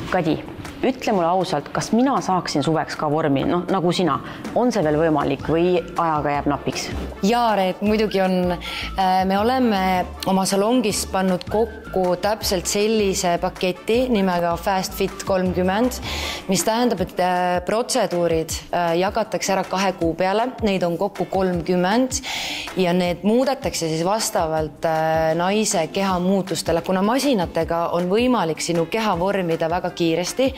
Kadi, ütle mulle ausalt, kas mina saaksin suveks ka vormi, nagu sina, on see veel võimalik või ajaga jääb napiks? Jaa, Reet, muidugi on. Me oleme oma salongis pannud kokku täpselt sellise paketi nimega Fast Fit 30, mis tähendab, et protseduurid jagatakse ära 2 kuu peale, neid on kokku 30 ja need muudetakse siis vastavalt naise keha muutustele. Kuna masinatega on võimalik sinu keha vormida väga kiiresti,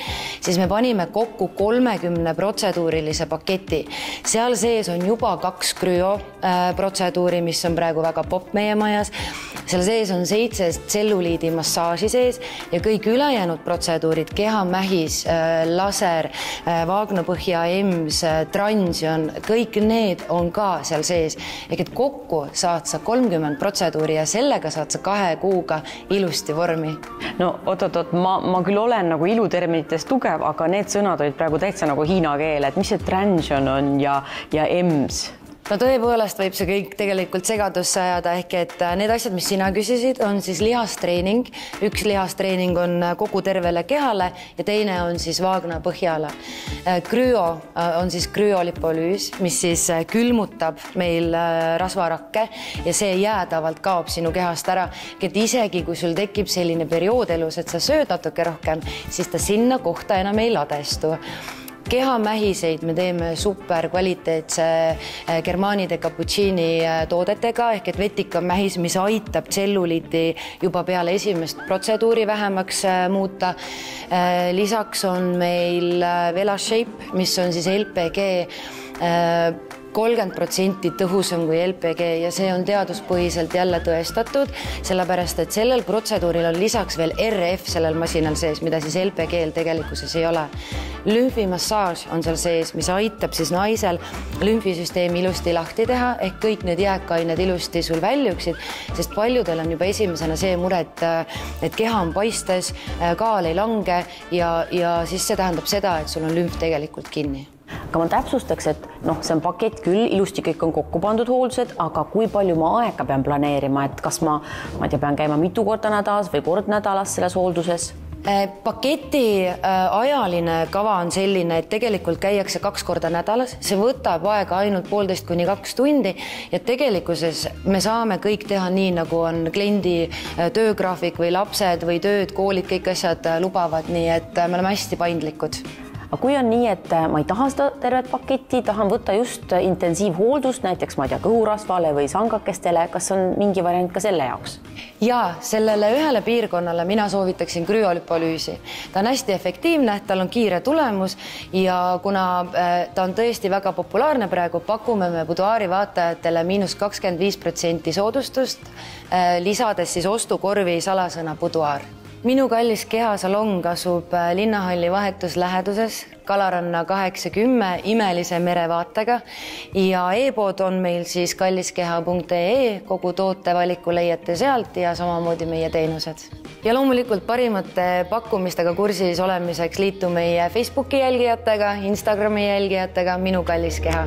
siis me panime kokku 30 protseduurilise paketi. Seal sees on juba 2 krüo protseduuri, mis on praegu väga popp meie majas. Seal sees on 7 tselluliidi massaaži sees ja kõik ülejäänud protseduurid, kehamähis, laser, vaagnapõhja EMS, transion, kõik need on ka seal sees. Ehk et kokku saad sa 30 protseduuri ja sellega saad sa 2 kuuga ilusti vormi. No oot, ma küll olen nagu iluterminites tugev, aga need sõnad olid praegu täitsa nagu hiina keel, et mis see transion on ja EMS? No tõepoolest võib see kõik tegelikult segadusse ajada, ehk et need asjad, mis sina küsisid, on siis lihastreening. Üks lihastreening on kogu tervele kehale ja teine on siis vaagna põhjale. Krüo on siis krüolipolüüs, mis siis külmutab meil rasvarakke ja see jäädavalt kaob sinu kehast ära. Et isegi kui sul tekib selline periood elus, et sa sööd natuke rohkem, siis ta sinna kohta enam ei ladestu. Kehamähiseid me teeme super kvaliteetse Germanide cappuccini toodetega, ehk et vetikamähis, mis aitab tselluliiti juba peale esimest protseduuri vähemaks muuta. Lisaks on meil VelaShape, mis on siis LPG 30% tõhusam kui LPG ja see on teaduspõhiselt jälle tõestatud, sellepärast et sellel protseduuril on lisaks veel RF sellel masinal sees, mida siis LPG-l tegelikkuses ei ole. Lümfimassaaž on seal sees, mis aitab siis naisel lümfisüsteemi ilusti lahti teha, ehk kõik need jääkained ilusti sul väljuksid, sest paljudel on juba esimesena see mure, et keha on paistes, kaal ei lange ja siis see tähendab seda, et sul on lümf tegelikult kinni. Aga ma täpsustaks, et see on pakett küll, ilusti kõik on kokku pandud hooldused, aga kui palju ma aega pean planeerima, et kas ma pean käima mitu korda nädalas või kord nädalas selles hoolduses? Paketi ajaline kava on selline, et tegelikult käiakse 2 korda nädalas, see võtab aega ainult 1,5 kuni 2 tundi ja tegelikkuses me saame kõik teha nii, nagu on kliendi töögraafik või lapsed või tööd, koolid, kõik asjad lubavad, nii et me oleme hästi paindlikud. Aga kui on nii, et ma ei taha seda tervet paketti, tahan võtta just intensiivhooldust, näiteks kõhurasvale või sangakestele, kas on mingi variant ka selle jaoks? Jaa, sellele ühele piirkonnale mina soovitaksin krüolipolüüsi. Ta on hästi efektiivne, tal on kiire tulemus ja kuna ta on tõesti väga populaarne praegu, pakume me buduaari vaatajatele –25% soodustust, lisades siis ostukorvi salasõna buduaar. Minu kallis kehasalong asub Linnahalli vahetusläheduses Kalaranna 810 imelise merevaatega ja e-pood on meil siis kalliskeha.ee, kogu tootevaliku leiate sealt ja samamoodi meie teenused. Ja loomulikult parimate pakkumistega kursis olemiseks liitu meie Facebooki jälgijatega, Instagrami jälgijatega Minu kallis keha.